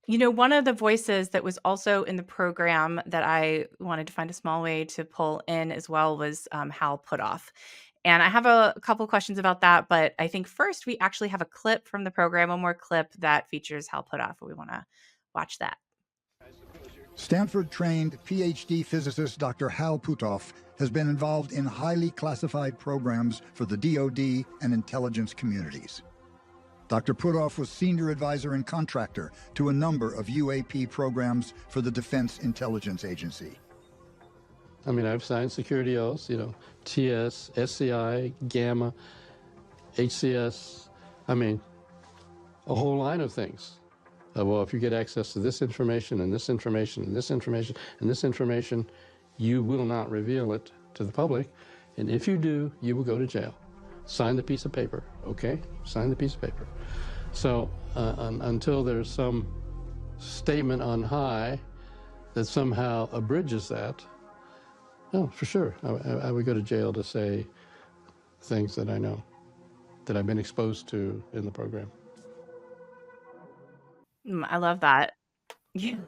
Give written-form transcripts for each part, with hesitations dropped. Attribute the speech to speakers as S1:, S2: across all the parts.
S1: One of the voices that was also in the program that I wanted to find a small way to pull in as well was Hal Puthoff. And I have a couple questions about that, but I think first we actually have a clip from the program, one more clip that features Hal Puthoff. We want to watch that.
S2: Stanford-trained PhD physicist Dr. Hal Puthoff has been involved in highly classified programs for the DoD and intelligence communities. Dr. Puthoff was senior advisor and contractor to a number of UAP programs for the Defense Intelligence Agency.
S3: I mean, I've signed security oaths, TS, SCI, Gamma, HCS, I mean, a whole line of things. Well, if you get access to this information and this information and this information and this information, you will not reveal it to the public. And if you do, you will go to jail. Sign the piece of paper, okay? Sign the piece of paper. So until there's some statement on high that somehow abridges that, oh, for sure, I would go to jail to say things that I know, that I've been exposed to in the program.
S1: I love that. Yeah.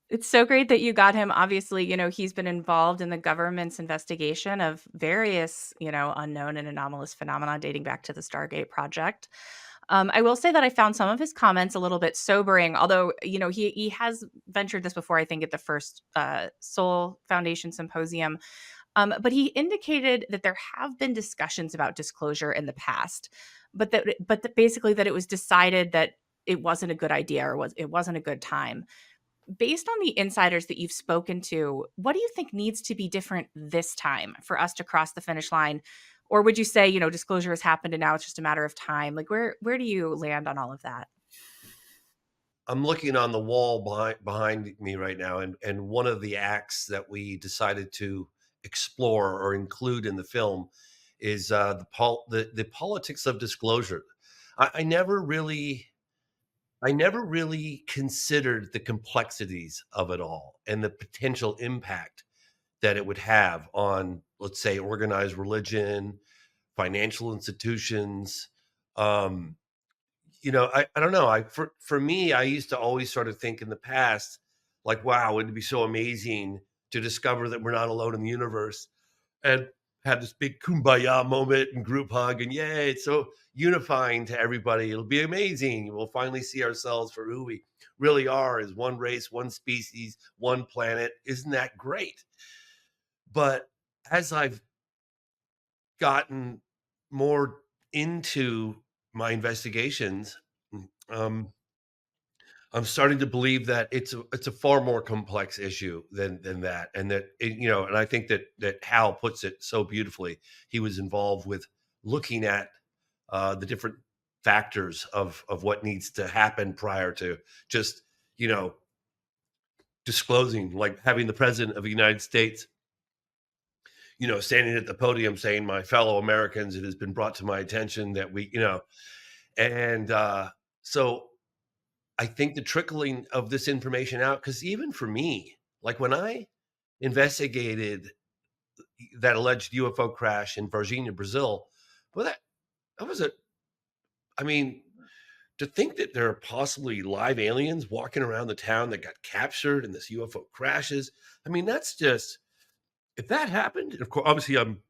S1: It's so great that you got him. Obviously, he's been involved in the government's investigation of various, unknown and anomalous phenomena dating back to the Stargate project. I will say that I found some of his comments a little bit sobering, although, he has ventured this before, I think, at the first Soul Foundation Symposium. But he indicated that there have been discussions about disclosure in the past, but that basically that it was decided that it wasn't a good idea or it wasn't a good time. Based on the insiders that you've spoken to, what do you think needs to be different this time for us to cross the finish line? Or would you say, disclosure has happened and now it's just a matter of time? Like, where do you land on all of that?
S4: I'm looking on the wall behind me right now, and one of the acts that we decided to explore or include in the film is the politics of disclosure. I never really considered the complexities of it all and the potential impact that it would have on, let's say, organized religion, financial institutions. I don't know. For me, I used to always sort of think in the past, like, wow, it'd be so amazing to discover that we're not alone in the universe and have this big kumbaya moment and group hug and yay, it's so unifying to everybody. It'll be amazing. We'll finally see ourselves for who we really are as one race, one species, one planet. Isn't that great? But as I've gotten more into my investigations, I'm starting to believe that it's a far more complex issue than that, and that and I think that Hal puts it so beautifully. He was involved with looking at the different factors of what needs to happen prior to just disclosing, like having the president of the United States standing at the podium saying, "My fellow Americans, it has been brought to my attention that we," and so I think the trickling of this information out, because even for me, like when I investigated that alleged UFO crash in Varginha, Brazil, well, that was I mean, to think that there are possibly live aliens walking around the town that got captured and this UFO crashes. I mean, that's just, if that happened, and of course, obviously I'm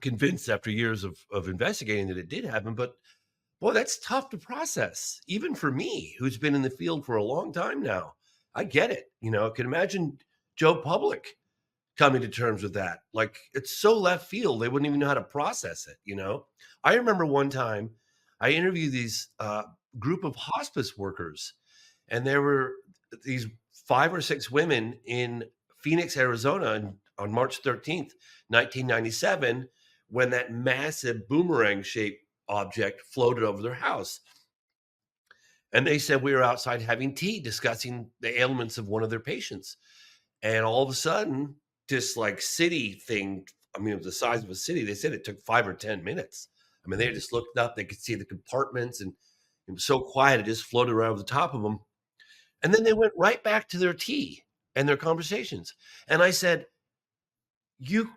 S4: convinced after years of investigating that it did happen, but boy, that's tough to process, even for me, who's been in the field for a long time now. I get it. I can imagine Joe Public coming to terms with that. Like, it's so left field, they wouldn't even know how to process it. I remember one time I interviewed these group of hospice workers, and there were these 5 or 6 women in Phoenix, Arizona, on March 13th, 1997, when that massive boomerang-shaped object floated over their house. And they said we were outside having tea discussing the ailments of one of their patients. And all of a sudden, this like city thing, I mean, it was the size of a city. They said it took 5 or 10 minutes. I mean, they just looked up, they could see the compartments, and it was so quiet, it just floated right over the top of them. And then they went right back to their tea and their conversations. And I said, you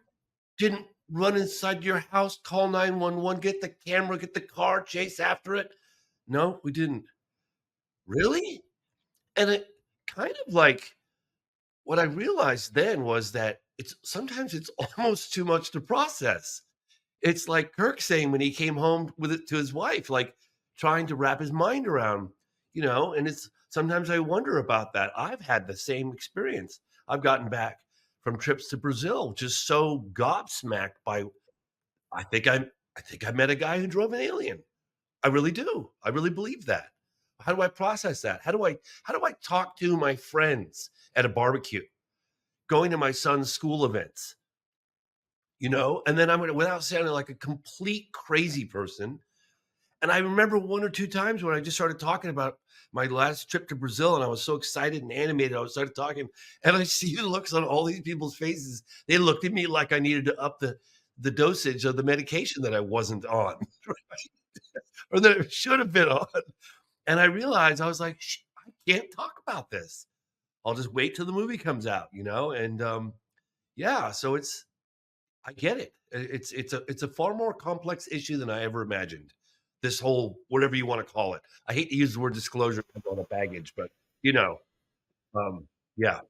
S4: didn't run inside your house, call 911, get the camera, get the car, chase after it? No, we didn't. Really? And it kind of like what I realized then was that sometimes it's almost too much to process. It's like Kirk saying when he came home with it to his wife, like trying to wrap his mind around, and it's sometimes I wonder about that. I've had the same experience. I've gotten back from trips to Brazil just so gobsmacked by I think I I think I met a guy who drove an alien. I really do. I really believe that. How do I process that? How do I talk to my friends at a barbecue, going to my son's school events, and then I'm gonna without sounding like a complete crazy person. And I remember one or two times when I just started talking about my last trip to Brazil, and I was so excited and animated. I started talking, and I see the looks on all these people's faces. They looked at me like I needed to up the dosage of the medication that I wasn't on, or that I should have been on. And I realized I was like, I can't talk about this. I'll just wait till the movie comes out, And yeah, so I get it. It's a far more complex issue than I ever imagined. This whole whatever you want to call it. I hate to use the word disclosure on a baggage, but you know, um, yeah.